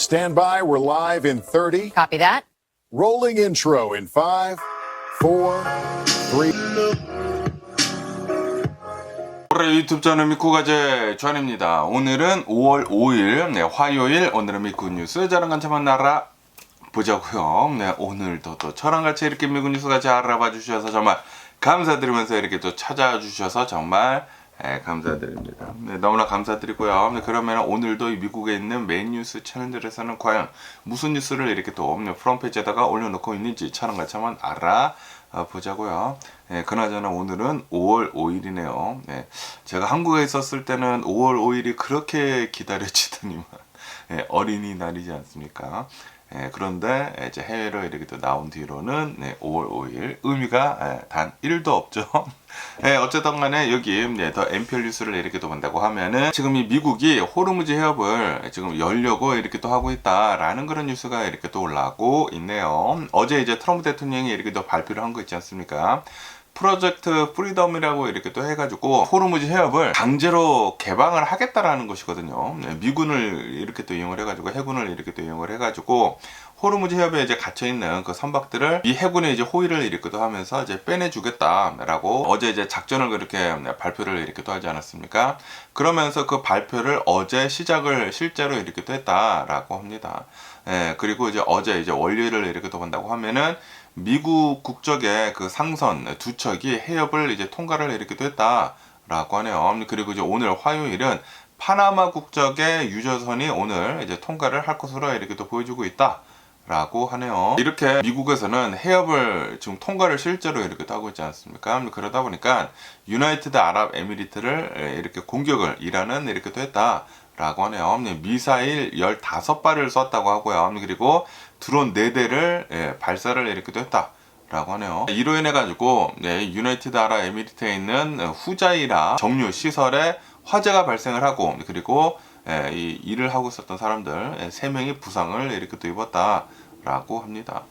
Stand by, we're live in 30. Copy that. Rolling intro in 5, 4, 3. 올해 유튜브 채널 미쿠가제 주한입니다. 오늘은 5월 5일 화요일. 오늘은 미쿠 뉴스 저랑 같이 만나라 보자고요. 오늘도 또 저랑 같이 이렇게 미쿠 뉴스 같이 알아봐 주셔서 정말 감사드리면서 이렇게 또 찾아주셔서 정말 감사드립니다. 너무나 감사드리고요. 그러면 오늘도 이 미국에 있는 메인 뉴스 채널들에서는 과연 무슨 뉴스를 이렇게 또 프론페이지에다가 올려놓고 있는지 저랑 같이 한번 알아보자고요. 그나저나 오늘은 5월 5일이네요. 제가 한국에 있었을 때는 5월 5일이 그렇게 기다려지더니만 어린이날이지 않습니까? 그런데 이제 해외로 이렇게 또 나온 뒤로는 5월 5일 의미가 단 1도 없죠. 어쨌든 간에 여기 더 NPR 뉴스를 이렇게 또 본다고 하면은 지금 이 미국이 호르무즈 해협을 지금 열려고 이렇게 또 하고 있다라는 그런 뉴스가 이렇게 또 올라오고 있네요. 어제 이제 트럼프 대통령이 이렇게 또 발표를 한 거 있지 않습니까? 프로젝트 프리덤이라고 이렇게 또 해가지고 호르무즈 해협을 강제로 개방을 하겠다라는 것이거든요. 미군을 이렇게 또 이용을 해가지고 해군을 이렇게 또 이용을 해가지고 호르무즈 해협에 이제 갇혀 있는 그 선박들을 이 해군에 이제 호위를 이렇게 또 하면서 이제 빼내주겠다라고 어제 이제 작전을 그렇게 발표를 이렇게 또 하지 않았습니까? 그러면서 그 발표를 어제 시작을 실제로 이렇게 또 했다라고 합니다. 그리고 이제 어제 이제 원리를 이렇게 또 본다고 하면은 미국 국적의 그 상선 두 척이 해협을 이제 통과를 이렇게 또 했다라고 하네요. 그리고 이제 오늘 화요일은 파나마 국적의 유조선이 오늘 이제 통과를 할 것으로 이렇게 또 보여주고 있다라고 하네요. 이렇게 미국에서는 해협을 지금 통과를 실제로 이렇게 또 하고 있지 않습니까? 그러다 보니까 유나이티드 아랍 에미리트를 이렇게 공격을 이란은 이렇게 또 했다. 라고 하네요. 미사일 15발을 쐈다고 하고요. 그리고 드론 4대를 발사를 이렇게 했다 라고 하네요. 이로 인해 가지고 유나이티드 아랍 에미리트에 있는 후자이라 정유 시설에 화재가 발생을 하고 그리고 이 일을 하고 있었던 사람들 3명이 부상을 이렇게 또 입었다 라고 합니다.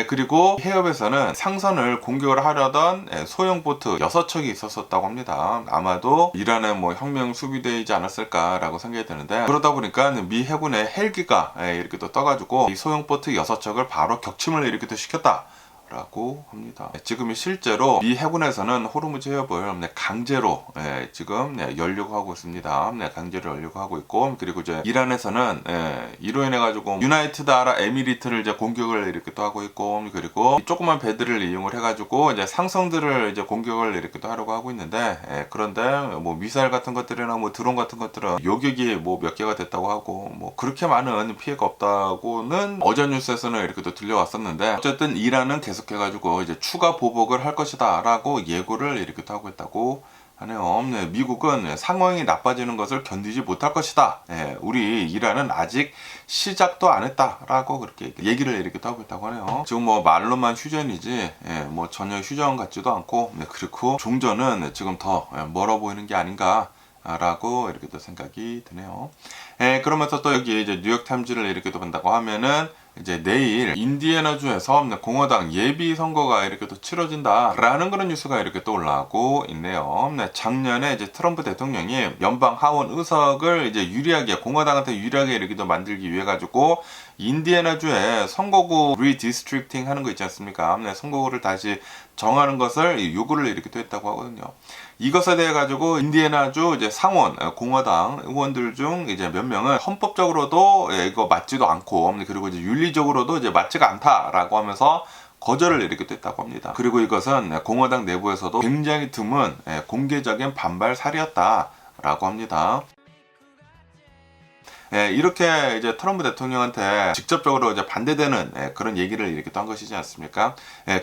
그리고 해협에서는 상선을 공격을 하려던 소형 보트 6척이 있었다고 합니다. 아마도 이란의 뭐 혁명 수비대이지 않았을까라고 생각이 드는데 그러다 보니까 미 해군의 헬기가 이렇게 또 떠가지고 이 소형 보트 6척을 바로 격침을 이렇게 또 시켰다. 라고 합니다. 지금 실제로 미 해군에서는 호르무즈 해협을 강제로 지금 열려고 하고 있습니다. 강제로 열려고 하고 있고 그리고 이제 이란에서는 이로 인해 가지고 유나이티드 아랍 에미리트를 이제 공격을 이렇게 또 하고 있고 그리고 조그만 배들을 이용을 해가지고 이제 상성들을 이제 공격을 이렇게 또 하려고 하고 있는데 그런데 뭐 미사일 같은 것들이나 뭐 드론 같은 것들은 요격이 뭐 몇 개가 됐다고 하고 뭐 그렇게 많은 피해가 없다고는 어제 뉴스에서는 이렇게 또 들려왔었는데 어쨌든 이란은 계속 해가지고 이제 추가 보복을 할 것이다 라고 예고를 이렇게 하고 있다고 하네요. 미국은 상황이 나빠지는 것을 견디지 못할 것이다. 우리 이란은 아직 시작도 안 했다 라고 그렇게 얘기를 이렇게 하고 있다고 하네요. 지금 뭐 말로만 휴전이지 뭐 전혀 휴전 같지도 않고 그리고 종전은 지금 더 멀어 보이는 게 아닌가 라고 이렇게 또 생각이 드네요. 그러면서 또 여기 이제 뉴욕타임즈를 이렇게 또 본다고 하면은 이제 내일 인디애나주에서 공화당 예비 선거가 이렇게 또 치러진다라는 그런 뉴스가 이렇게 또 올라오고 있네요. 작년에 이제 트럼프 대통령이 연방 하원 의석을 이제 유리하게 공화당한테 유리하게 이렇게 또 만들기 위해 가지고 인디애나주에 선거구 리디스트릭팅 하는 거 있지 않습니까? 선거구를 다시 정하는 것을 요구를 이렇게 또 했다고 하거든요. 이것에 대해 가지고 인디애나주 이제 상원 공화당 의원들 중 이제 몇 명은 헌법적으로도 이거 맞지도 않고 그리고 이제 윤리적으로도 이제 맞지가 않다라고 하면서 거절을 이렇게 또 했다고 합니다. 그리고 이것은 공화당 내부에서도 굉장히 드문 공개적인 반발 사례였다라고 합니다. 이렇게 이제 트럼프 대통령한테 직접적으로 이제 반대되는 그런 얘기를 이렇게 또 한 것이지 않습니까?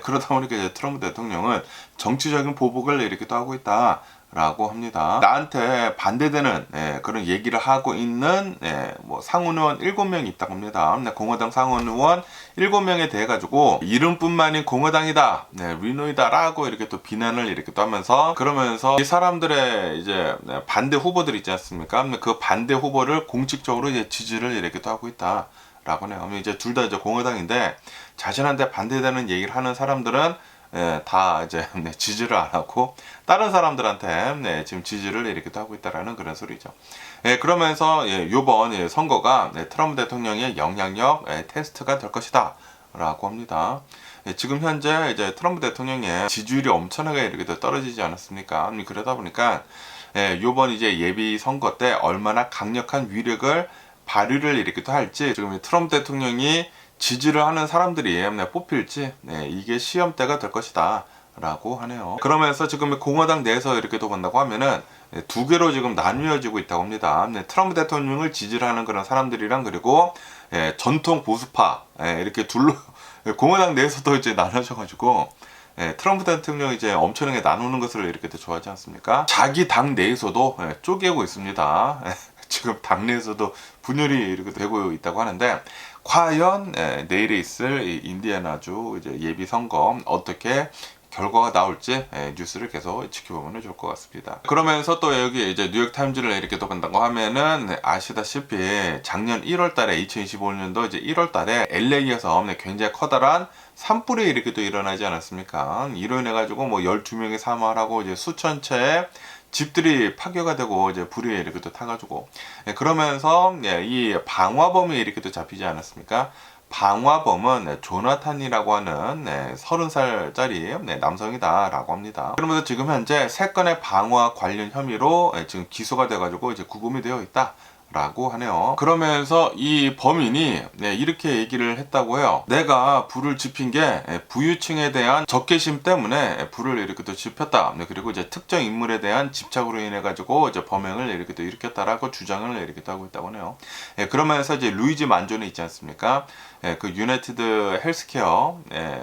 그러다 보니까 이제 트럼프 대통령은 정치적인 보복을 이렇게 또 하고 있다. 라고 합니다. 나한테 반대되는 그런 얘기를 하고 있는 뭐 상원의원 7명이 있다고 합니다. 공화당 상원의원 7명에 대해 가지고 이름뿐만이 공화당이다, 리노이다 라고 이렇게 또 비난을 이렇게 또 하면서 그러면서 이 사람들의 이제 반대 후보들 있지 않습니까? 그 반대 후보를 공식적으로 이제 지지를 이렇게 또 하고 있다 라고 해요. 이제 둘 다 이제 공화당인데 자신한테 반대되는 얘기를 하는 사람들은 다 이제 지지를 안 하고 다른 사람들한테 지금 지지를 이렇게 하고 있다라는 그런 소리죠. 그러면서 이번 선거가 트럼프 대통령의 영향력 테스트가 될 것이다 라고 합니다. 지금 현재 이제 트럼프 대통령의 지지율이 엄청나게 이렇게 떨어지지 않았습니까? 그러다 보니까 이번 이제 예비 선거 때 얼마나 강력한 위력을 발휘를 이렇게 또 할지, 지금 트럼프 대통령이 지지를 하는 사람들이 뽑힐지 이게 시험대가 될 것이다 라고 하네요. 그러면서 지금 공화당 내에서 이렇게 또 본다고 하면은 두 개로 지금 나뉘어지고 있다고 합니다. 트럼프 대통령을 지지를 하는 그런 사람들이랑, 그리고 전통 보수파 이렇게 둘로 공화당 내에서도 이제 나눠져가지고 트럼프 대통령이 이제 엄청나게 나누는 것을 이렇게 또 좋아하지 않습니까? 자기 당 내에서도 쪼개고 있습니다. 지금 당내에서도 분열이 이렇게 되고 있다고 하는데, 과연 내일에 있을 이 인디애나주 이제 예비 선거 어떻게 결과가 나올지 뉴스를 계속 지켜보면 좋을 것 같습니다. 그러면서 또 여기 이제 뉴욕타임즈를 이렇게 또 본다고 하면은 아시다시피 작년 1월달에 2025년도 이제 1월달에 LA에서 굉장히 커다란 산불이 이렇게 또 일어나지 않았습니까? 이로 인해 가지고 뭐 12명이 사망하고 이제 수천 채의 집들이 파괴가 되고 이제 불이 이렇게 또 타가지고, 그러면서 이 방화범이 이렇게 또 잡히지 않았습니까? 방화범은 조나탄이라고 하는 30살짜리 남성이다 라고 합니다. 그러면서 지금 현재 3건의 방화 관련 혐의로 지금 기소가 돼가지고 이제 구금이 되어 있다 라고 하네요. 그러면서 이 범인이 이렇게 얘기를 했다고 해요. 내가 불을 지핀 게 부유층에 대한 적개심 때문에 불을 이렇게 또 지폈다. 그리고 이제 특정 인물에 대한 집착으로 인해 가지고 이제 범행을 이렇게 또 일으켰다라고 주장을 이렇게 또 하고 있다고 하네요. 그러면서 이제 루이지 만조네 있지 않습니까? 그 유나이티드 헬스케어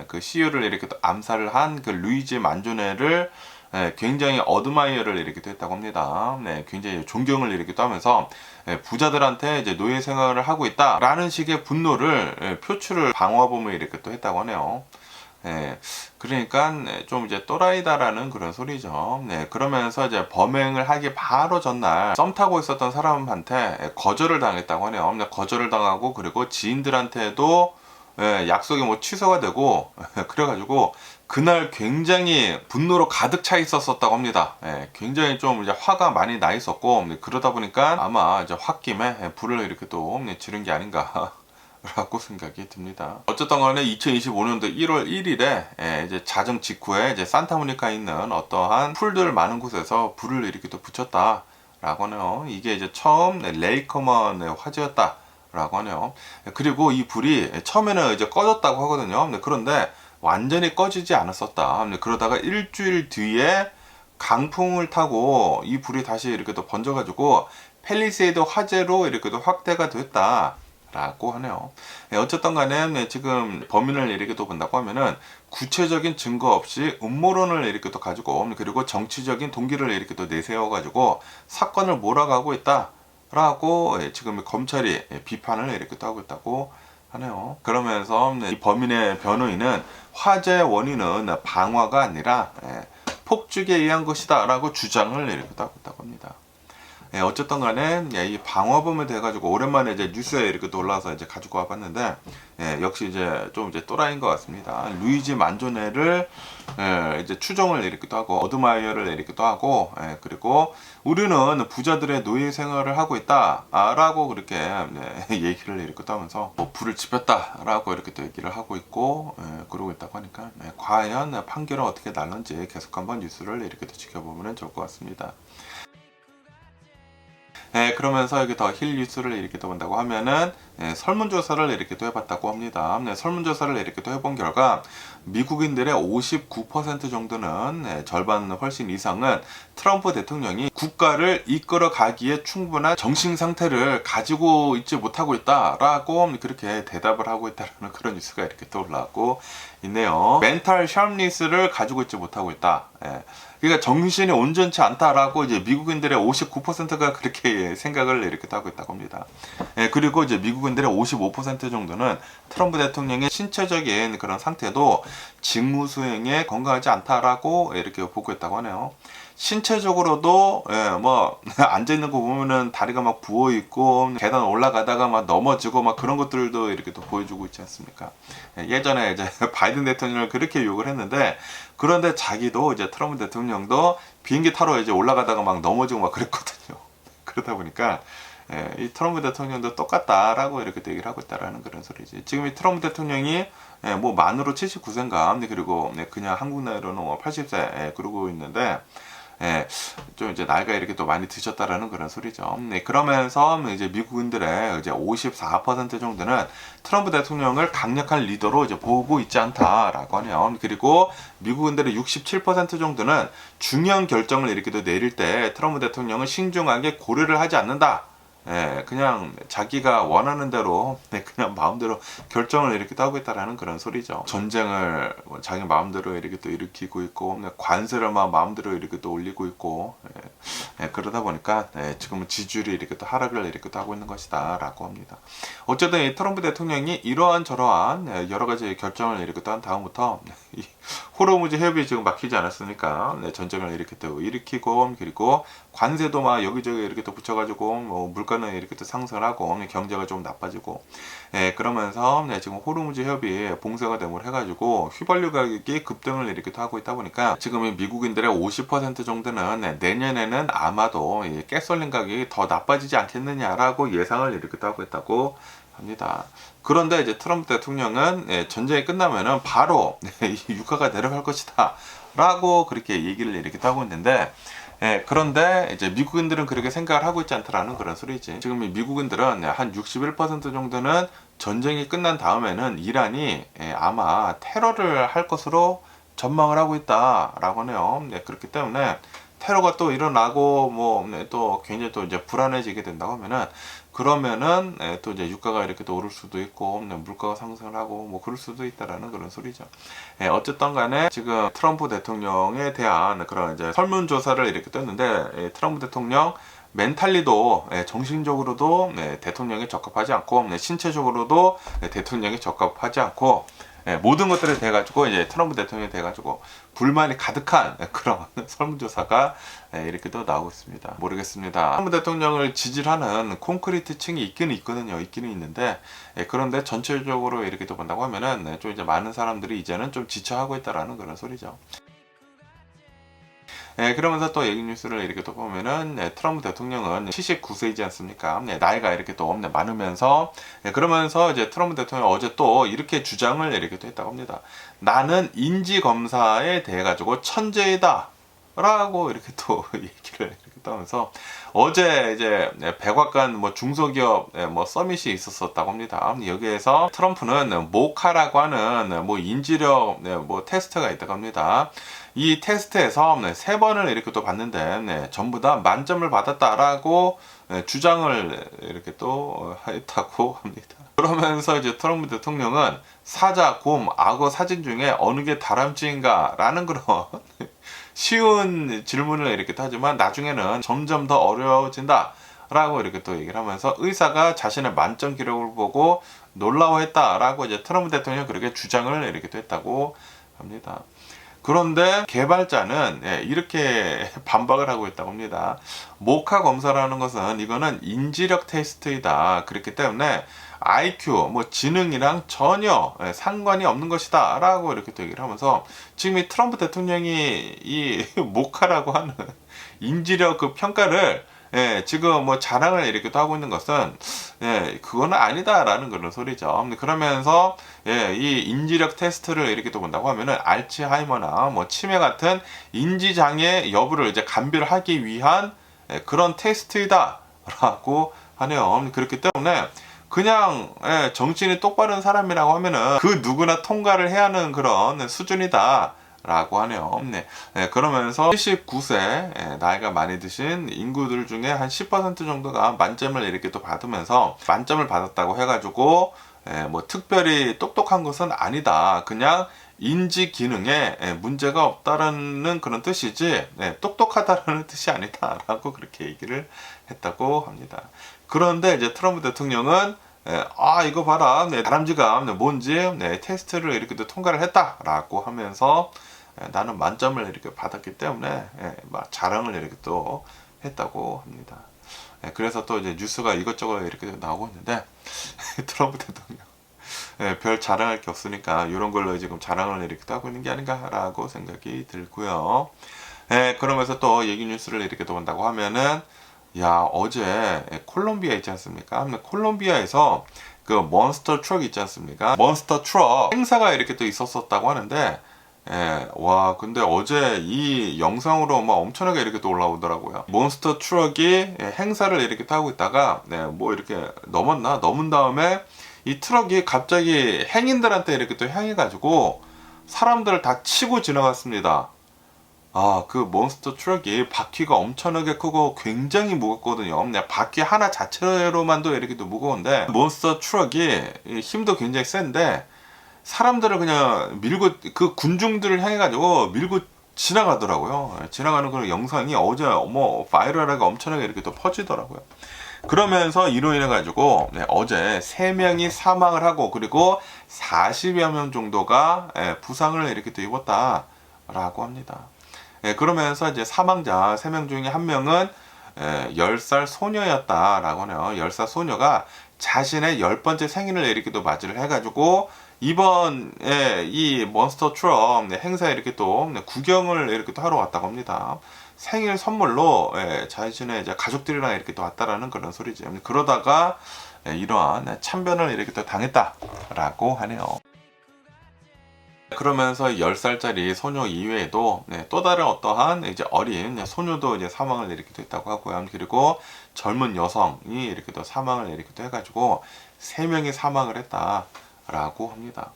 그 CEO를 이렇게 또 암살을 한 그 루이지 만조네를 굉장히 어드마이어를 이렇게 또 했다고 합니다. 굉장히 존경을 이렇게 또 하면서 부자들한테 이제 노예 생활을 하고 있다라는 식의 분노를 표출을 방화범을 이렇게 또 했다고 하네요. 그러니까 좀 이제 또라이다라는 그런 소리죠. 그러면서 이제 범행을 하기 바로 전날 썸 타고 있었던 사람한테 거절을 당했다고 하네요. 거절을 당하고, 그리고 지인들한테도 약속이 뭐 취소가 되고 그래가지고 그날 굉장히 분노로 가득 차 있었다고 합니다. 굉장히 좀 이제 화가 많이 나 있었고, 그러다 보니까 아마 이제 홧김에 불을 이렇게 또 지른 게 아닌가 라고 생각이 듭니다. 어쨌든 간에 2025년도 1월 1일에 이제 자정 직후에 이제 산타모니카에 있는 어떠한 풀들 많은 곳에서 불을 이렇게 또 붙였다 라고 하네요. 이게 이제 처음 레이커먼의 화재였다 라고 하네요. 그리고 이 불이 처음에는 이제 꺼졌다고 하거든요. 그런데 완전히 꺼지지 않았었다. 그러다가 일주일 뒤에 강풍을 타고 이 불이 다시 이렇게 또 번져가지고 팰리세이드 화재로 이렇게 또 확대가 됐다 라고 하네요. 어쨌든 간에 지금 범인을 이렇게 또 본다고 하면은 구체적인 증거 없이 음모론을 이렇게 또 가지고, 그리고 정치적인 동기를 이렇게 또 내세워 가지고 사건을 몰아가고 있다 라고 지금 검찰이 비판을 이렇게 또 하고 있다고 하네요. 그러면서 이 범인의 변호인은 화재의 원인은 방화가 아니라 폭죽에 의한 것이다 라고 주장을 이렇게 또 하고 있다고 합니다. 어쨌든 간에 이 방화범에 대해 가지고 오랜만에 이제 뉴스에 이렇게 또 올라와서 이제 가지고 와봤는데, 역시 이제 좀 이제 또라이인 것 같습니다. 루이지 만조네를 이제 추종을 이렇게 또 하고, 어드마이어를 이렇게 또 하고, 그리고 우리는 부자들의 노예 생활을 하고 있다라고 그렇게 얘기를 이렇게 또 하면서 뭐 불을 지폈다라고 이렇게 또 얘기를 하고 있고, 그러고 있다고 하니까 과연 판결은 어떻게 날는지 계속 한번 뉴스를 이렇게 또 지켜보면 좋을 것 같습니다. 그러면서 여기 더 힐 뉴스를 이렇게 또 본다고 하면은 설문조사를 이렇게 또 해봤다고 합니다. 설문조사를 이렇게 또 해본 결과 미국인들의 59% 정도는 절반 훨씬 이상은 트럼프 대통령이 국가를 이끌어 가기에 충분한 정신 상태를 가지고 있지 못하고 있다라고 그렇게 대답을 하고 있다는 그런 뉴스가 이렇게 또 올라오고 있네요. 멘탈 샤프니스를 가지고 있지 못하고 있다. 그러니까 정신이 온전치 않다라고 이제 미국인들의 59%가 그렇게 생각을 이렇게 하고 있다고 합니다. 그리고 이제 미국인들의 55% 정도는 트럼프 대통령의 신체적인 그런 상태도 직무 수행에 건강하지 않다라고 이렇게 보고 있다고 하네요. 신체적으로도 뭐 앉아 있는 거 보면은 다리가 막 부어 있고 계단 올라가다가 막 넘어지고 막 그런 것들도 이렇게 또 보여주고 있지 않습니까? 예전에 이제 바이든 대통령을 그렇게 욕을 했는데, 그런데 자기도 이제 트럼프 대통령도 비행기 타러 이제 올라가다가 막 넘어지고 막 그랬거든요. 그러다 보니까 이 트럼프 대통령도 똑같다라고 이렇게 또 얘기를 하고 있다라는 그런 소리지. 지금 이 트럼프 대통령이 뭐 만으로 79세인가 그리고 그냥 한국 나이로는 80세 그러고 있는데 좀 이제 나이가 이렇게 또 많이 드셨다라는 그런 소리죠. 그러면서 이제 미국인들의 이제 54% 정도는 트럼프 대통령을 강력한 리더로 이제 보고 있지 않다라고 하네요. 그리고 미국인들의 67% 정도는 중요한 결정을 이렇게 또 내릴 때 트럼프 대통령은 신중하게 고려를 하지 않는다. 그냥 자기가 원하는 대로 그냥 마음대로 결정을 이렇게 하고 있다라는 그런 소리죠. 전쟁을 자기 마음대로 이렇게 또 일으키고 있고 관세를 막 마음대로 이렇게 또 올리고 있고 그러다 보니까 지금은 지지율이 이렇게 또 하락을 이렇게 또 하고 있는 것이다라고 합니다. 어쨌든 이 트럼프 대통령이 이러한 저러한 여러 가지 결정을 이렇게 또 한 다음부터 이 호르무즈 해협이 지금 막히지 않았으니까 전쟁을 이렇게 또 일으키고 그리고 관세도 막 여기저기 이렇게 또 붙여가지고 뭐 물가는 이렇게 또 상승하고 경제가 좀 나빠지고 그러면서 지금 호르무즈 해협이 봉쇄가 되고 해가지고 휘발유 가격이 급등을 이렇게 또 하고 있다 보니까 지금 미국인들의 50% 정도는 내년에는 아마도 이 가솔린 가격이 더 나빠지지 않겠느냐라고 예상을 이렇게 또 하고 있다고 합니다. 그런데 이제 트럼프 대통령은 전쟁이 끝나면은 바로 이 유가가 내려갈 것이다 라고 그렇게 얘기를 이렇게 하고 있는데 그런데 이제 미국인들은 그렇게 생각을 하고 있지 않다라는 그런 소리지. 지금 이 미국인들은 한 61% 정도는 전쟁이 끝난 다음에는 이란이 아마 테러를 할 것으로 전망을 하고 있다라고 하네요. 그렇기 때문에 테러가 또 일어나고 뭐 또 굉장히 또 이제 불안해지게 된다고 하면은 그러면은 또 이제 유가가 이렇게 또 오를 수도 있고 물가가 상승을 하고 뭐 그럴 수도 있다라는 그런 소리죠. 어쨌든 간에 지금 트럼프 대통령에 대한 그런 이제 설문조사를 이렇게 떴는데 트럼프 대통령 멘탈리도 정신적으로도 대통령에 적합하지 않고 신체적으로도 대통령에 적합하지 않고 모든 것들에 대해 가지고 이제 트럼프 대통령에 대해 가지고 불만이 가득한 그런 설문조사가 이렇게 또 나오고 있습니다. 모르겠습니다. 트럼프 대통령을 지지하는 콘크리트 층이 있기는 있거든요. 있기는 있는데 그런데 전체적으로 이렇게 또 본다고 하면은 좀 이제 많은 사람들이 이제는 좀 지쳐하고 있다라는 그런 소리죠. 그러면서 또 얘기 뉴스를 이렇게 또 보면은 트럼프 대통령은 79세이지 않습니까? 나이가 이렇게 또 많으면서 그러면서 이제 트럼프 대통령 어제 또 이렇게 주장을 이렇게 또 했다고 합니다. 나는 인지 검사에 대해 가지고 천재이다. 라고 이렇게 또 얘기를 이렇게 하면서 어제 이제 백악관 뭐 중소기업 뭐 서밋이 있었다고 합니다. 여기에서 트럼프는 모카라고 하는 뭐 인지력 뭐 테스트가 있다고 합니다. 이 테스트에서 3번을 이렇게 또 봤는데 전부 다 만점을 받았다라고 주장을 이렇게 또 했다고 합니다. 그러면서 이제 트럼프 대통령은 사자, 곰, 악어 사진 중에 어느 게 다람쥐인가 라는 그런 쉬운 질문을 이렇게 하지만 나중에는 점점 더 어려워진다 라고 이렇게 또 얘기를 하면서 의사가 자신의 만점 기록을 보고 놀라워했다 라고 이제 트럼프 대통령이 그렇게 주장을 이렇게 또 했다고 합니다. 그런데 개발자는 이렇게 반박을 하고 있다고 합니다. 모카 검사라는 것은 이거는 인지력 테스트이다. 그렇기 때문에 IQ, 뭐 지능이랑 전혀 상관이 없는 것이다. 라고 이렇게 또 얘기를 하면서 지금 이 트럼프 대통령이 이 모카라고 하는 인지력 그 평가를 지금 뭐 자랑을 이렇게 또 하고 있는 것은 그거는 아니다라는 그런 소리죠. 그러면서 이 인지력 테스트를 이렇게 또 본다고 하면은 알츠하이머나 뭐 치매 같은 인지 장애 여부를 이제 감별을 하기 위한 그런 테스트이다라고 하네요. 그렇기 때문에 그냥 정신이 똑바른 사람이라고 하면은 그 누구나 통과를 해야 하는 그런 수준이다. 라고 하네요. 그러면서 79세 나이가 많이 드신 인구들 중에 한 10% 정도가 만점을 이렇게 또 받으면서 만점을 받았다고 해가지고 뭐 특별히 똑똑한 것은 아니다. 그냥 인지 기능에 문제가 없다라는 그런 뜻이지 똑똑하다라는 뜻이 아니다라고 그렇게 얘기를 했다고 합니다. 그런데 이제 트럼프 대통령은 이거 봐라 다람쥐가 뭔지 테스트를 이렇게 또 통과를 했다라고 하면서 나는 만점을 이렇게 받았기 때문에 막 자랑을 이렇게 또 했다고 합니다. 그래서 또 이제 뉴스가 이것저것 이렇게 나오고 있는데 트럼프 대통령 별 자랑할 게 없으니까 이런 걸로 지금 자랑을 이렇게 또 하고 있는 게 아닌가라고 생각이 들고요. 그러면서 또 얘기 뉴스를 이렇게 또 본다고 하면은 야, 어제 콜롬비아 있지 않습니까? 콜롬비아에서 그 몬스터 트럭 있지 않습니까? 몬스터 트럭 행사가 이렇게 또 있었었다고 하는데, 와, 근데 어제 이 영상으로 막 엄청나게 이렇게 또 올라오더라고요. 몬스터 트럭이 행사를 이렇게 타고 있다가, 뭐 이렇게 넘은 다음에 이 트럭이 갑자기 행인들한테 이렇게 또 향해가지고 사람들을 다 치고 지나갔습니다. 아, 그 몬스터 트럭이 바퀴가 엄청나게 크고 굉장히 무겁거든요. 그냥 바퀴 하나 자체로만도 이렇게 또 무거운데, 몬스터 트럭이 힘도 굉장히 센데, 사람들을 그냥 밀고, 그 군중들을 향해가지고 밀고 지나가더라고요. 지나가는 그런 영상이 어제 뭐 바이럴하게 엄청나게 이렇게 또 퍼지더라고요. 그러면서 이로 인해 가지고 어제 3명이 사망을 하고, 그리고 40여 명 정도가 부상을 이렇게 또 입었다라고 합니다. 그러면서 이제 사망자 3명 중에 1명은 10살 소녀였다라고 하네요. 10살 소녀가 자신의 10번째 생일을 이렇게 또 맞이를 해가지고 이번에 이 몬스터 트럭 행사에 이렇게 또 구경을 이렇게 또 하러 왔다고 합니다. 생일 선물로 자신의 이제 가족들이랑 이렇게 또 왔다라는 그런 소리죠. 그러다가 이러한 참변을 이렇게 또 당했다라고 하네요. 그러면서 10살짜리 소녀 이외에도 또 다른 어떠한 이제 어린 소녀도 이제 사망을 이렇게 됐다고 하고요. 그리고 젊은 여성이 이렇게 또 사망을 이렇게 또 해가지고 3명이 사망을 했다라고 합니다.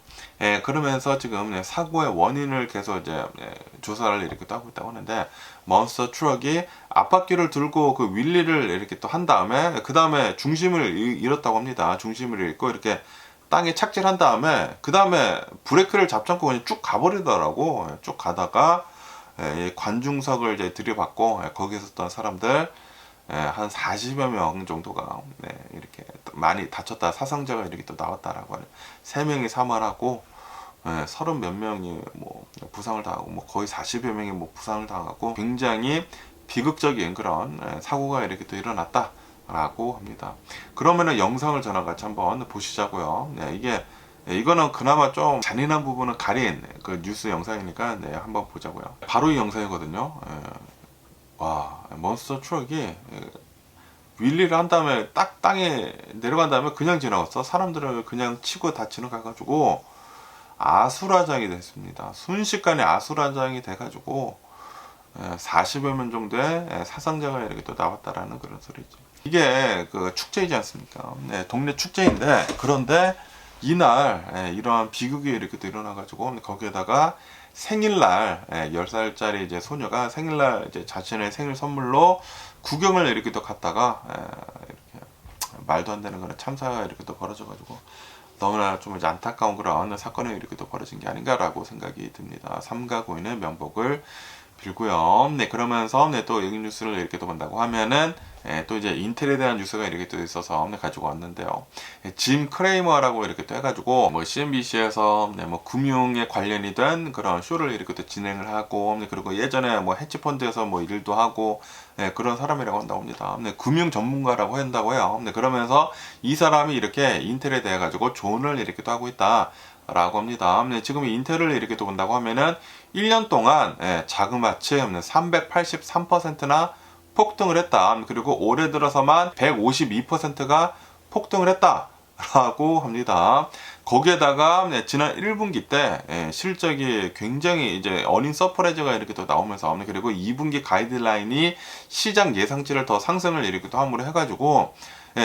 그러면서 지금 사고의 원인을 계속 이제 조사를 이렇게 또 하고 있다고 하는데, 몬스터 트럭이 앞바퀴를 들고 그 윌리를 이렇게 또 한 다음에 그 다음에 중심을 잃었다고 합니다. 중심을 잃고 이렇게 땅에 착지한 다음에 그 다음에 브레이크를 잡지 않고 그냥 쭉 가버리더라고. 쭉 가다가 관중석을 이제 들이받고 거기에 있었던 사람들 한 40여 명 정도가 이렇게 많이 다쳤다, 사상자가 이렇게 또 나왔다라고 하네요. 3명이 사망하고 30몇 명이 뭐 부상을 당하고, 뭐 거의 40여 명이 뭐 부상을 당하고, 굉장히 비극적인 그런 사고가 이렇게 또 일어났다 라고 합니다. 그러면은 영상을 저랑 같이 한번 보시자고요. 이거는 그나마 좀 잔인한 부분은 가린 그 뉴스 영상이니까 한번 보자고요. 바로 이 영상이거든요. 와, 몬스터 트럭이 윌리를 한 다음에 딱 땅에 내려간 다음에 그냥 지나갔어. 사람들을 그냥 치고 다 지나가가지고 아수라장이 됐습니다. 순식간에 아수라장이 돼가지고 40여 명 정도의 사상자가 이렇게 또 나왔다라는 그런 소리죠. 이게 그 축제이지 않습니까? 동네 축제인데, 그런데 이날 이러한 비극이 이렇게 또 일어나가지고 거기에다가 생일날 10살짜리 이제 소녀가 생일날 이제 자신의 생일 선물로 구경을 이렇게 또 갔다가 이렇게 말도 안 되는 그런 참사가 이렇게 또 벌어져가지고 너무나 좀 이제 안타까운 그런 사건이 이렇게 또 벌어진 게 아닌가라고 생각이 듭니다. 삼가 고인의 명복을 빌고요. 그러면서 또 여기 뉴스를 이렇게 또 본다고 하면은 또 이제 인텔에 대한 뉴스가 이렇게 또 있어서 가지고 왔는데요. 짐 크레이머라고 이렇게 또 해가지고 뭐 CNBC에서 뭐 금융에 관련이 된 그런 쇼를 이렇게 또 진행을 하고, 그리고 예전에 뭐 헤지펀드에서 뭐 일도 하고 그런 사람이라고 한다고 합니다. 금융 전문가라고 한다고 해요. 그러면서 이 사람이 이렇게 인텔에 대해 가지고 조언을 이렇게 또 하고 있다 라고 합니다. 지금 인텔을 이렇게 또 본다고 하면은 1년 동안 자그마치 383%나 폭등을 했다. 그리고 올해 들어서만 152%가 폭등을 했다 라고 합니다. 거기에다가 지난 1분기 때 실적이 굉장히 이제 어닝 서프라이즈가 이렇게 또 나오면서, 그리고 2분기 가이드라인이 시장 예상치를 더 상승을 이렇게 또 함으로 해가지고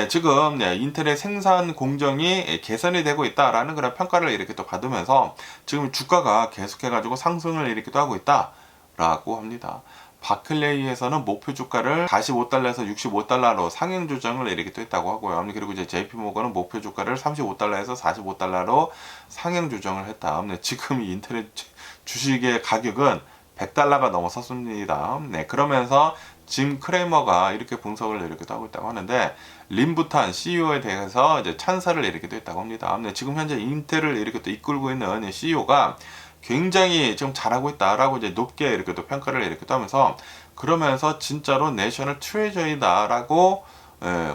지금 인텔의 생산 공정이 개선이 되고 있다라는 그런 평가를 이렇게 또 받으면서 지금 주가가 계속해가지고 상승을 이렇게 또 하고 있다라고 합니다. 바클레이에서는 목표 주가를 45달러에서 65달러로 상향 조정을 이렇게 또 했다고 하고요. 그리고 이제 JP모건은 목표 주가를 35달러에서 45달러로 상향 조정을 했다. 지금 이 인터넷 주식의 가격은 100달러가 넘어섰습니다. 그러면서 짐 크레이머가 이렇게 분석을 이렇게 하고 있다고 하는데, 림부탄 CEO에 대해서 이제 찬사를 이렇게 또 했다고 합니다. 지금 현재 인텔을 이렇게 또 이끌고 있는 CEO가 굉장히 지금 잘하고 있다라고 이제 높게 이렇게 또 평가를 이렇게 또 하면서, 그러면서 진짜로 내셔널 트레저리다라고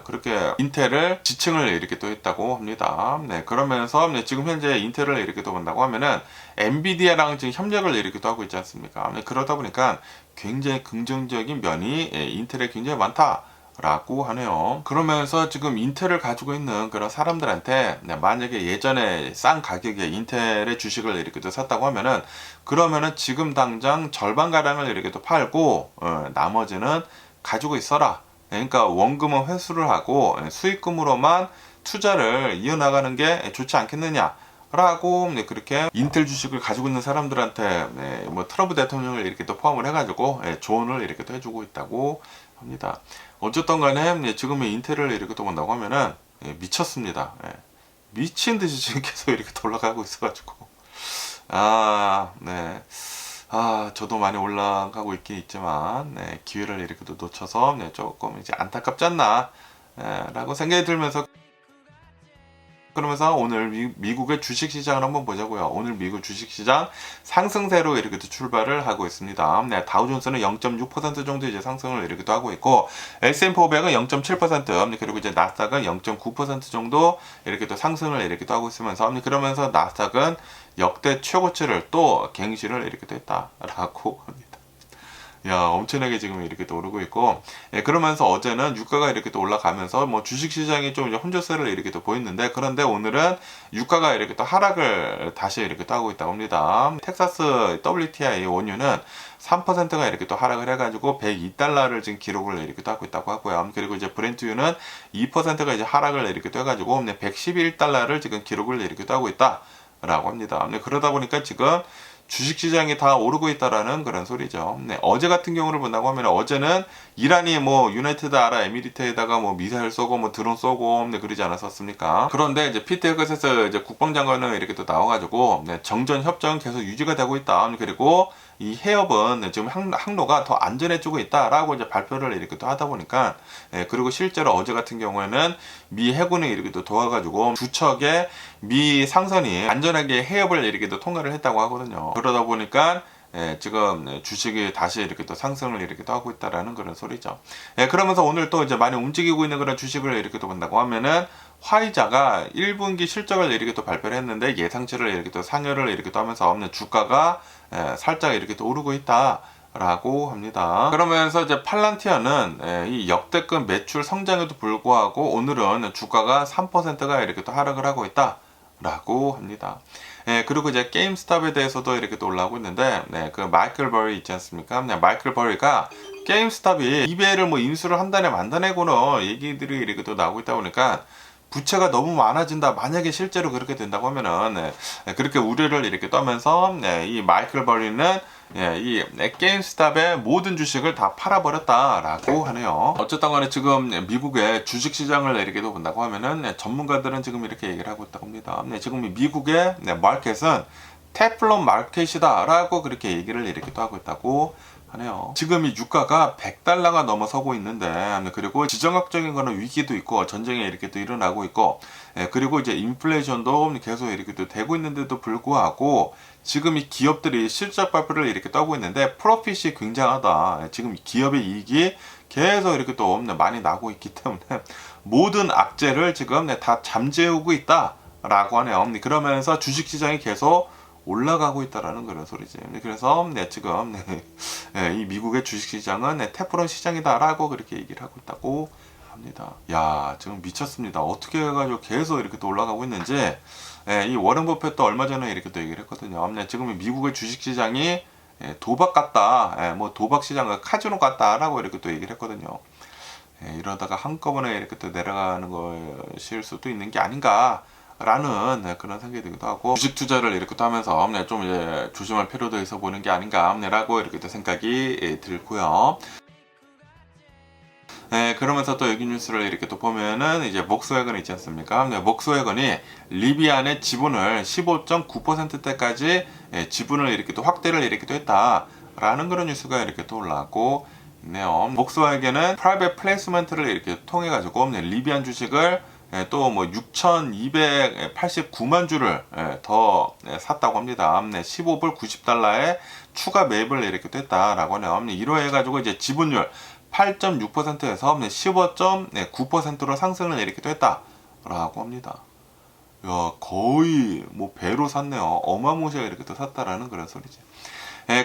그렇게 인텔을 지칭을 이렇게 또 했다고 합니다. 그러면서 지금 현재 인텔을 이렇게 또 본다고 하면은 엔비디아랑 지금 협력을 이렇게 또 하고 있지 않습니까? 그러다 보니까 굉장히 긍정적인 면이 인텔에 굉장히 많다 라고 하네요. 그러면서 지금 인텔을 가지고 있는 그런 사람들한테 만약에 예전에 싼 가격에 인텔의 주식을 이렇게 또 샀다고 하면은 그러면은 지금 당장 절반가량을 이렇게 또 팔고 나머지는 가지고 있어라. 그러니까 원금은 회수를 하고 수익금으로만 투자를 이어나가는 게 좋지 않겠느냐 라고 그렇게 인텔 주식을 가지고 있는 사람들한테 뭐 트럼프 대통령을 이렇게 또 포함을 해가지고 조언을 이렇게 또 해주고 있다고 합니다. 어쨌든 간에 지금의 인텔을 이렇게 또 본다고 하면은 미쳤습니다. 미친 듯이 지금 계속 이렇게 올라가고 있어가지고 저도 많이 올라가고 있긴 있지만 기회를 이렇게 또 놓쳐서 조금 이제 안타깝지 않나 라고 생각이 들면서, 그러면서 오늘 미국의 주식시장을 한번 보자고요. 오늘 미국 주식시장 상승세로 이렇게 또 출발을 하고 있습니다. 다우존스는 0.6% 정도 이제 상승을 이렇게 또 하고 있고, S&P 500은 0.7%, 그리고 이제 나스닥은 0.9% 정도 이렇게 또 상승을 이렇게 또 하고 있으면서, 그러면서 나스닥은 역대 최고치를 또 갱신을 이렇게 또 했다라고 합니다. 야, 엄청나게 지금 이렇게 또 오르고 있고, 그러면서 어제는 유가가 이렇게 또 올라가면서 뭐 주식시장이 좀 이제 혼조세를 이렇게 또 보였는데, 그런데 오늘은 유가가 이렇게 또 하락을 다시 이렇게 또 하고 있다고 합니다. 텍사스 WTI 원유는 3%가 이렇게 또 하락을 해가지고 102달러를 지금 기록을 이렇게 또 하고 있다고 하고요. 그리고 이제 브렌트유는 2%가 이제 하락을 이렇게 또 해가지고 111달러를 지금 기록을 이렇게 또 하고 있다라고 합니다. 그러다 보니까 지금 주식시장이 다 오르고 있다라는 그런 소리죠. 어제 같은 경우를 본다고 하면, 어제는 이란이 뭐 유나이티드 아랍에미리트에다가 뭐 미사일 쏘고 뭐 드론 쏘고 그러지 않았었습니까? 그런데 이제 피트 헤그셋 이제 국방장관은 이렇게 또 나와가지고 정전 협정은 계속 유지가 되고 있다. 그리고 이 해협은 지금 항로가 더 안전해지고 있다라고 이제 발표를 이렇게 또 하다 보니까, 그리고 실제로 어제 같은 경우에는 미 해군이 이렇게 또 도와가지고 두 척의 미 상선이 안전하게 해협을 이렇게 또 통과를 했다고 하거든요. 그러다 보니까 지금 주식이 다시 이렇게 또 상승을 이렇게 또 하고 있다라는 그런 소리죠. 그러면서 오늘 또 이제 많이 움직이고 있는 그런 주식을 이렇게 또 본다고 하면은, 화이자가 1분기 실적을 이렇게 또 발표를 했는데 예상치를 이렇게 또 상회를 이렇게 또 하면서 주가가 살짝 이렇게 또 오르고 있다라고 합니다. 그러면서 이제 팔란티어는 이 역대급 매출 성장에도 불구하고 오늘은 주가가 3%가 이렇게 또 하락을 하고 있다라고 합니다. 그리고 이제 게임스탑에 대해서도 이렇게 또 올라오고 있는데, 그 마이클 버리 있지 않습니까? 마이클 버리가 게임스탑이 이베이를 뭐 인수를 한다네 만다네고는 얘기들이 이렇게 또 나오고 있다 보니까 부채가 너무 많아진다. 만약에 실제로 그렇게 된다고 하면은 그렇게 우려를 이렇게 떠면서 이 마이클 버리는 이 게임스탑의 모든 주식을 다 팔아버렸다라고 하네요. 어쨌든 간에 지금 미국의 주식시장을 이렇게 본다고 하면은 전문가들은 지금 이렇게 얘기를 하고 있다고 합니다. 지금 미국의 마켓은 테플론 마켓이다라고 그렇게 얘기를 이렇게 또 하고 있다고 하네요. 지금 이 유가가 100달러가 넘어서고 있는데, 그리고 지정학적인 거는 위기도 있고 전쟁이 이렇게 또 일어나고 있고, 그리고 이제 인플레이션도 계속 이렇게 또 되고 있는데도 불구하고 지금 이 기업들이 실적 발표를 이렇게 떠고 있는데 프로핏이 굉장하다. 지금 기업의 이익이 계속 이렇게 또 많이 나고 있기 때문에 모든 악재를 지금 다 잠재우고 있다라고 하네요. 그러면서 주식시장이 계속 올라가고 있다라는 그런 소리지. 그래서 지금 이 미국의 주식시장은 테프론 시장이다라고 그렇게 얘기를 하고 있다고 합니다. 야, 지금 미쳤습니다. 어떻게 해가지고 계속 이렇게 또 올라가고 있는지. 이 워런 버핏도 얼마 전에 이렇게 또 얘기를 했거든요. 지금 미국의 주식시장이 도박 같다, 뭐 도박 시장, 카지노 같다라고 이렇게 또 얘기를 했거든요. 이러다가 한꺼번에 이렇게 또 내려가는 것일 수도 있는 게 아닌가 라는 그런 생각이 들기도 하고, 주식 투자를 이렇게 또 하면서 좀 이제 조심할 필요도 있어 보는 게 아닌가 라고 이렇게 또 생각이 들고요. 그러면서 또 여기 뉴스를 이렇게 또 보면은 이제 목스웨건 있지 않습니까? 목스웨건이 리비안의 지분을 15.9%대까지 지분을 이렇게 또 확대를 이렇게 또 했다라는 그런 뉴스가 이렇게 또 올라왔고 있네요. 목스웨건은 프라이빗 플레이스먼트를 이렇게 통해 가지고 리비안 주식을 또 뭐 6,289만 주를 더 샀다고 합니다. 15불 90달러에 추가 매입을 이렇게 또 했다라고 하네요. 이로 해가지고 이제 지분율 8.6%에서 15.9%로 상승을 이렇게 또 했다라고 합니다. 야, 거의 뭐 배로 샀네요. 어마무시하게 이렇게 또 샀다라는 그런 소리지.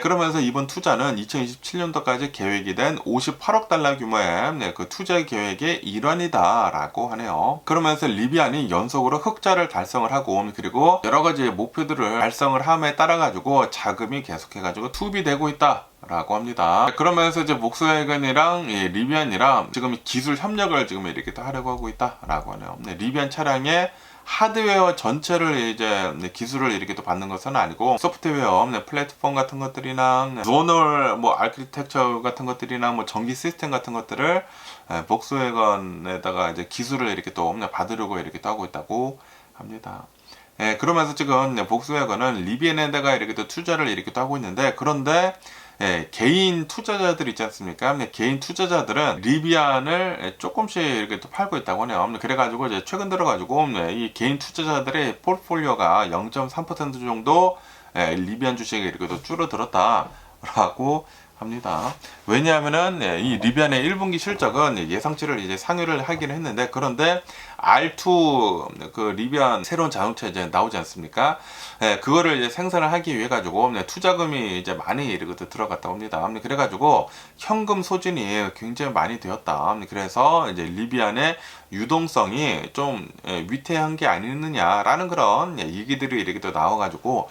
그러면서 이번 투자는 2027년도까지 계획이 된 58억 달러 규모의 그 투자 계획의 일환이다라고 하네요. 그러면서 리비안이 연속으로 흑자를 달성을 하고 그리고 여러 가지 목표들을 달성을 함에 따라 가지고 자금이 계속해가지고 투입되고 있다. 라고 합니다. 그러면서 이제 목스웨건이랑 리비안이랑 지금 기술 협력을 지금 이렇게 또 하려고 하고 있다라고 하네요. 리비안 차량의 하드웨어 전체를 이제 기술을 이렇게 또 받는 것은 아니고 소프트웨어, 플랫폼 같은 것들이나 조널 뭐 아키텍처 같은 것들이나 뭐 전기 시스템 같은 것들을 복스웨건에다가 이제 기술을 이렇게 또 받으려고 이렇게 또 하고 있다고 합니다. 그러면서 지금 복스웨건은 리비안에다가 이렇게 또 투자를 이렇게 또 하고 있는데 그런데 개인 투자자들 있지 않습니까? 개인 투자자들은 리비안을 조금씩 이렇게 또 팔고 있다고 하네요. 그래가지고 이제 최근 들어가지고 이 개인 투자자들의 포트폴리오가 0.3% 정도 리비안 주식이 이렇게 또 줄어들었다라고 합니다. 왜냐하면은 이 리비안의 1분기 실적은 예상치를 이제 상회를 하긴 했는데 그런데 R2 그 리비안 새로운 자동차 이제 나오지 않습니까? 그거를 이제 생산을 하기 위해 가지고 투자금이 이제 많이 이렇게 들어갔다고 합니다. 그래가지고 현금 소진이 굉장히 많이 되었다. 그래서 이제 리비안의 유동성이 좀 위태한 게 아니느냐라는 그런 얘기들이 이렇게 또 나와가지고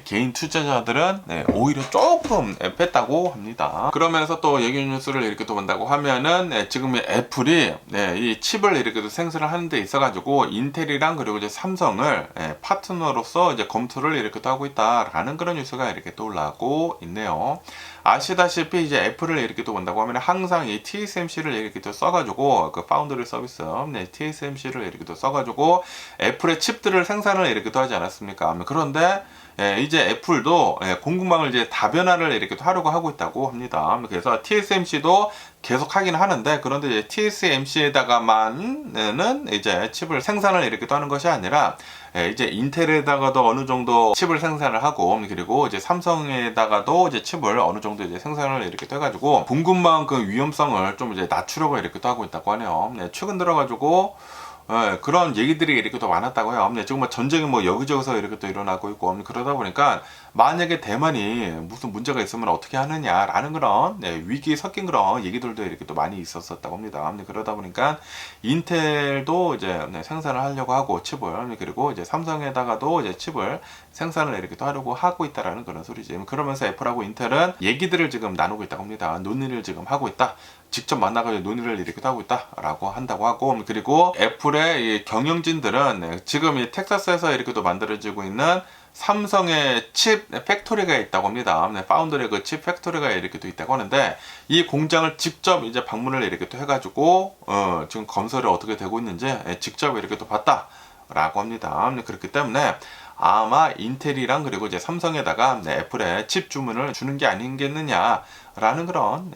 개인 투자자들은 오히려 조금 뺐다고 합니다. 그러면서 또 얘기 뉴스를 이렇게 또 본다고 하면은 지금 애플이 이 칩을 이렇게 또 생산을 하는 데 있어가지고 인텔이랑 그리고 이제 삼성을 파트너로서 이제 검토를 이렇게 또 하고 있다라는 그런 뉴스가 이렇게 또 올라오고 있네요. 아시다시피 이제 애플을 이렇게 또 본다고 하면 항상 이 TSMC를 이렇게 또 써가지고 그 파운드리 서비스 TSMC를 이렇게 또 써가지고 애플의 칩들을 생산을 이렇게 또 하지 않았습니까? 그런데 이제 애플도 공급망을 이제 다변화를 이렇게 또 하려고 하고 있다고 합니다. 그래서 TSMC도 계속 하긴 하는데 그런데 이제 TSMC에다가만은 이제 칩을 생산을 이렇게 또 하는 것이 아니라 이제 인텔에다가도 어느 정도 칩을 생산을 하고 그리고 이제 삼성에다가도 이제 칩을 어느 정도 이제 생산을 이렇게 또 해가지고 공급망 그 위험성을 좀 이제 낮추려고 이렇게 또 하고 있다고 하네요. 최근 들어가지고 그런 얘기들이 이렇게 또 많았다고 해요. 지금 뭐 전쟁이 뭐 여기저기서 이렇게 또 일어나고 있고 그러다 보니까 만약에 대만이 무슨 문제가 있으면 어떻게 하느냐라는 그런 위기 섞인 그런 얘기들도 이렇게 또 많이 있었었다고 합니다. 그러다 보니까 인텔도 이제 생산을 하려고 하고 칩을 그리고 이제 삼성에다가도 이제 칩을 생산을 이렇게 또 하려고 하고 있다라는 그런 소리지. 그러면서 애플하고 인텔은 얘기들을 지금 나누고 있다고 합니다. 논의를 지금 하고 있다. 직접 만나가지고 논의를 이렇게 하고 있다라고 한다고 하고 그리고 애플의 이 경영진들은 지금 이 텍사스에서 이렇게 또 만들어지고 있는 삼성의 칩 팩토리가 있다고 합니다. 파운드리 그 칩 팩토리가 이렇게 또 있다고 하는데 이 공장을 직접 이제 방문을 이렇게 또 해가지고 지금 검사를 어떻게 되고 있는지 직접 이렇게 또 봤다라고 합니다. 그렇기 때문에 아마 인텔이랑 그리고 이제 삼성에다가 애플의 칩 주문을 주는 게 아니겠느냐라는 그런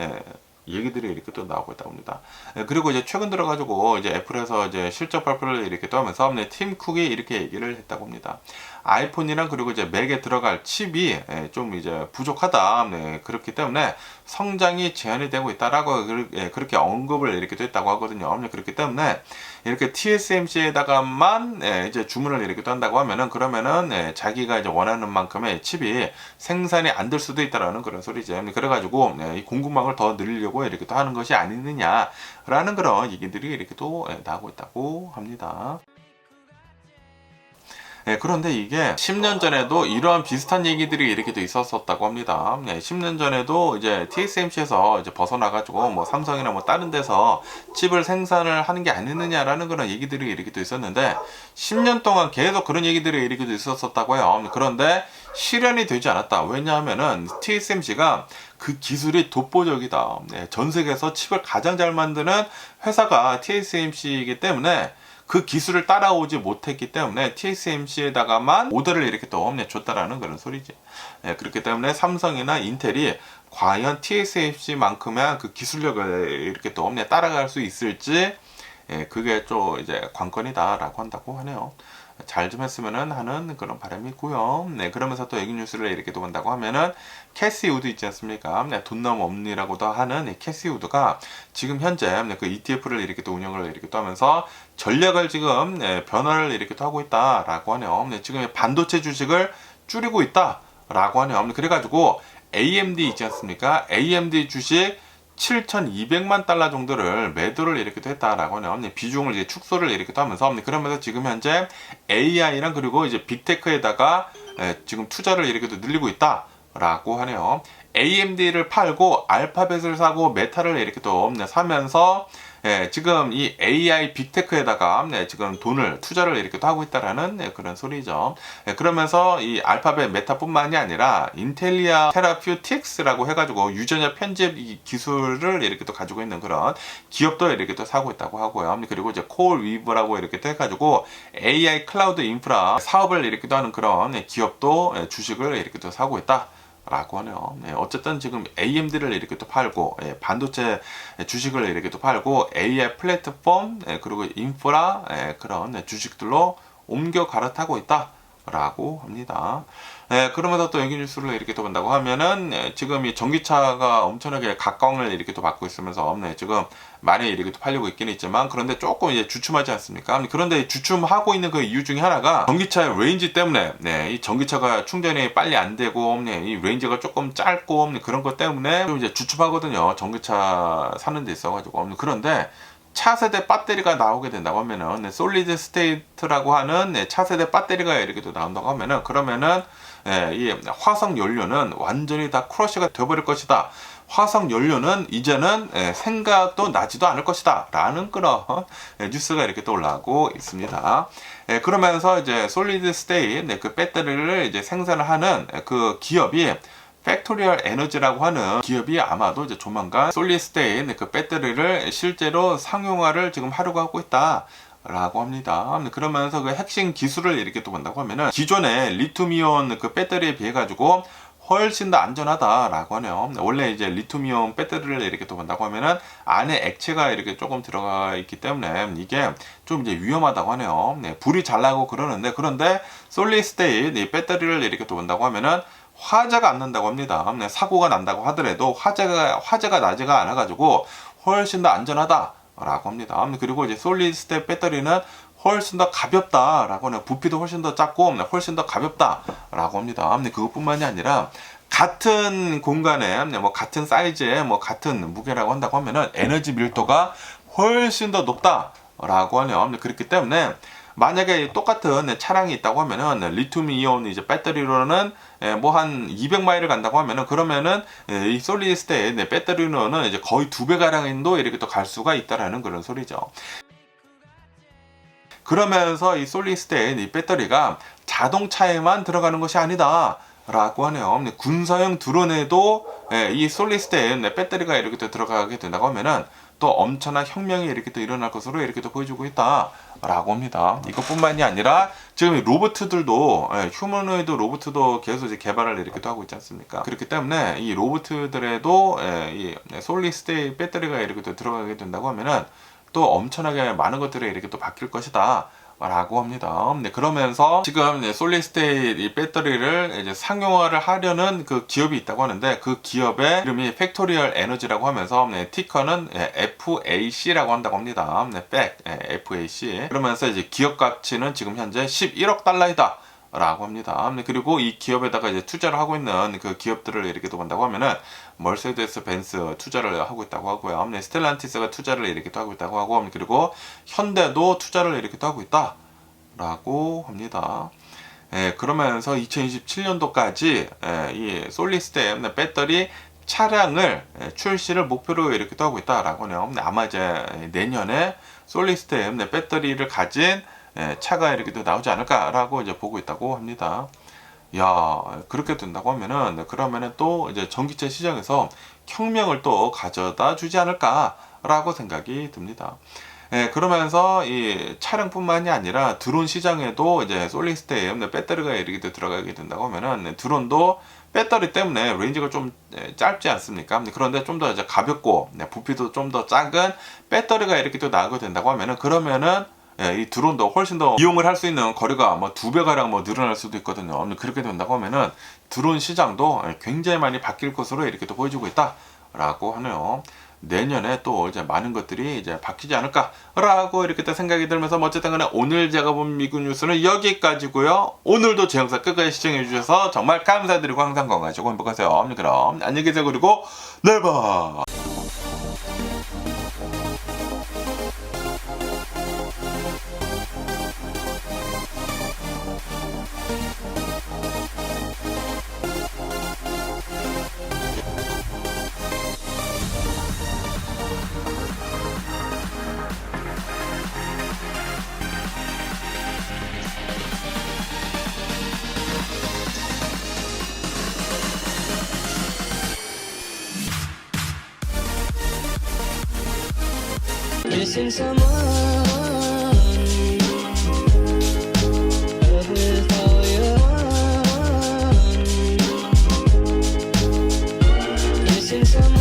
얘기들이 이렇게 또 나오고 있다고 합니다. 그리고 이제 최근 들어가지고 이제 애플에서 이제 실적 발표를 이렇게 또 하면서 팀 쿡이 이렇게 얘기를 했다고 합니다. 아이폰이랑 그리고 이제 맥에 들어갈 칩이 좀 이제 부족하다. 그렇기 때문에 성장이 제한이 되고 있다라고 그렇게 언급을 이렇게 또 했다고 하거든요. 그렇기 때문에 이렇게 TSMC에다가만 이제 주문을 이렇게 또 한다고 하면은 그러면은 자기가 이제 원하는 만큼의 칩이 생산이 안 될 수도 있다라는 그런 소리죠. 그래가지고 이 공급망을 더 늘리려고 이렇게 또 하는 것이 아니느냐라는 그런 얘기들이 이렇게 또 나오고 있다고 합니다. 그런데 이게 10년 전에도 이러한 비슷한 얘기들이 이렇게 또 있었었다고 합니다. 10년 전에도 이제 TSMC에서 이제 벗어나가지고 뭐 삼성이나 뭐 다른 데서 칩을 생산을 하는 게 아니느냐라는 그런 얘기들이 이렇게 또 있었는데 10년 동안 계속 그런 얘기들이 이렇게 또 있었었다고 해요. 그런데 실현이 되지 않았다. 왜냐하면은 TSMC가 그 기술이 독보적이다. 전 세계에서 칩을 가장 잘 만드는 회사가 TSMC이기 때문에 그 기술을 따라오지 못했기 때문에 TSMC에다가만 오더를 이렇게 또 줬다라는 그런 소리지. 그렇기 때문에 삼성이나 인텔이 과연 TSMC만큼의 그 기술력을 이렇게 또 따라갈 수 있을지 그게 좀 이제 관건이다라고 한다고 하네요. 잘 좀 했으면 하는 그런 바람이 있고요. 그러면서 또 애기 뉴스를 이렇게 또 본다고 하면은 캐시 우드 있지 않습니까? 돈넘 엄니라고도 하는 캐시 우드가 지금 현재 그 ETF를 이렇게 또 운영을 이렇게 또 하면서 전략을 지금 변화를 이렇게 또 하고 있다라고 하네요. 지금 반도체 주식을 줄이고 있다라고 하네요. 그래가지고 AMD 있지 않습니까? AMD 주식 7,200만 달러 정도를 매도를 이렇게 했다라고 하네요. 비중을 이제 축소를 이렇게 하면서 그러면서 지금 현재 AI랑 그리고 이제 빅테크에다가 지금 투자를 이렇게 늘리고 있다라고 하네요. AMD를 팔고 알파벳을 사고 메타를 이렇게 또 사면서 지금 이 AI 빅테크에다가 지금 돈을 투자를 이렇게 또 하고 있다라는 그런 소리죠. 그러면서 이 알파벳 메타뿐만이 아니라 인텔리아 테라퓨틱스라고 해가지고 유전자 편집 기술을 이렇게 또 가지고 있는 그런 기업도 이렇게 또 사고 있다고 하고요. 그리고 이제 콜위브라고 이렇게 또 해가지고 AI 클라우드 인프라 사업을 이렇게 또 하는 그런 기업도 주식을 이렇게 또 사고 있다. 라고 하네요. 어쨌든 지금 AMD를 이렇게 또 팔고 반도체 주식을 이렇게 또 팔고 AI 플랫폼 그리고 인프라 그런 주식들로 옮겨 갈아타고 있다라고 합니다. 그러면서 또 연기 뉴스를 이렇게 또 본다고 하면은 지금 이 전기차가 엄청나게 각광을 이렇게 또 받고 있으면서 지금 많이 이렇게 또 팔리고 있긴 있지만 그런데 조금 이제 주춤하지 않습니까? 그런데 주춤하고 있는 그 이유 중에 하나가 전기차의 레인지 때문에 이 전기차가 충전이 빨리 안 되고 이 레인지가 조금 짧고 그런 것 때문에 좀 이제 주춤하거든요. 전기차 사는 데 있어가지고 그런데 차세대 배터리가 나오게 된다고 하면은 솔리드 스테이트라고 하는 차세대 배터리가 이렇게 또 나온다고 하면은 그러면은 이 화석 연료는 완전히 다 크러쉬가 되어버릴 것이다. 화석 연료는 이제는 생각도 나지도 않을 것이다 라는 그런 뉴스가 이렇게 또 올라오고 있습니다. 그러면서 이제 솔리드 스테이트 그 배터리를 이제 생산을 하는 그 기업이 팩토리얼 에너지라고 하는 기업이 아마도 이제 조만간 솔리드 스테이트 그 배터리를 실제로 상용화를 지금 하려고 하고 있다. 라고 합니다. 그러면서 그 핵심 기술을 이렇게 또 본다고 하면은 기존의 리튬이온 그 배터리에 비해 가지고 훨씬 더 안전하다라고 하네요. 원래 이제 리튬이온 배터리를 이렇게 또 본다고 하면은 안에 액체가 이렇게 조금 들어가 있기 때문에 이게 좀 이제 위험하다고 하네요. 불이 잘 나고 그러는데 그런데 솔리드 스테이트 이 배터리를 이렇게 또 본다고 하면은 화재가 안 난다고 합니다. 사고가 난다고 하더라도 화재가 나지가 않아 가지고 훨씬 더 안전하다. 라고 합니다. 그리고 이제 솔리드 스테이트 배터리는 훨씬 더 가볍다라고 하네요. 부피도 훨씬 더 작고 훨씬 더 가볍다라고 합니다. 그것뿐만이 아니라 같은 공간에 뭐 같은 사이즈의 뭐 같은 무게라고 한다고 하면은 에너지 밀도가 훨씬 더 높다라고 하네요. 그렇기 때문에 만약에 똑같은 차량이 있다고 하면은 리튬 이온 이제 배터리로는 뭐 한 200마일을 간다고 하면은 그러면은 이 솔리드 스테이트 배터리로는 이제 거의 2배 가량도 이렇게 또 갈 수가 있다라는 그런 소리죠. 그러면서 이 솔리드 스테이트 이 배터리가 자동차에만 들어가는 것이 아니다. 라고 하네요. 군사용 드론에도 이 솔리드 스테이트 배터리가 이렇게 또 들어가게 된다고 하면은 또 엄청난 혁명이 이렇게 또 일어날 것으로 이렇게 또 보여주고 있다라고 합니다. 이것뿐만이 아니라 지금 로봇들도 휴머노이드 로봇도 계속 이제 개발을 이렇게 또 하고 있지 않습니까? 그렇기 때문에 이 로봇들에도 이 솔리드 스테이트 배터리가 이렇게 또 들어가게 된다고 하면은 또 엄청나게 많은 것들이 이렇게 또 바뀔 것이다. 라고 합니다. 그러면서 지금 솔리드 스테이트 이 배터리를 이제 상용화를 하려는 그 기업이 있다고 하는데 그 기업의 이름이 팩토리얼 에너지라고 하면서 티커는 FAC라고 한다고 합니다. FAC. 그러면서 이제 기업 가치는 지금 현재 11억 달러이다. 라고 합니다. 그리고 이 기업에다가 이제 투자를 하고 있는 그 기업들을 이렇게 또 본다고 하면은 멀세데스 벤츠 투자를 하고 있다고 하고요. 스텔란티스가 투자를 이렇게 또 하고 있다고 하고 그리고 현대도 투자를 이렇게 또 하고 있다라고 합니다. 그러면서 2027년도까지 이 솔리드 스테이트 배터리 차량을 출시를 목표로 이렇게 또 하고 있다라고 하네요. 아마 이제 내년에 솔리드 스테이트 배터리를 가진 차가 이렇게 또 나오지 않을까라고 이제 보고 있다고 합니다. 야, 그렇게 된다고 하면은 그러면은 또 이제 전기차 시장에서 혁명을 또 가져다 주지 않을까라고 생각이 듭니다. 그러면서 이 차량뿐만이 아니라 드론 시장에도 이제 솔리드 스테이트 배터리가 이렇게 또 들어가게 된다고 하면은 드론도 배터리 때문에 레인지가 좀 짧지 않습니까? 그런데 좀 더 이제 가볍고 부피도 좀 더 작은 배터리가 이렇게 또 나오게 된다고 하면은 그러면은 이 드론도 훨씬 더 이용을 할 수 있는 거리가 뭐 2배 가량 뭐 늘어날 수도 있거든요. 그렇게 된다고 하면은 드론 시장도 굉장히 많이 바뀔 것으로 이렇게 또 보여지고 있다라고 하네요. 내년에 또 이제 많은 것들이 이제 바뀌지 않을까라고 이렇게 또 생각이 들면서 뭐 어쨌든 간에 오늘 제가 본 미국 뉴스는 여기까지고요. 오늘도 제 영상 끝까지 시청해 주셔서 정말 감사드리고 항상 건강하시고 행복하세요. 그럼 안녕히 계세요. 그리고 내일 봐. Missing someone with all your heart. Missing someone.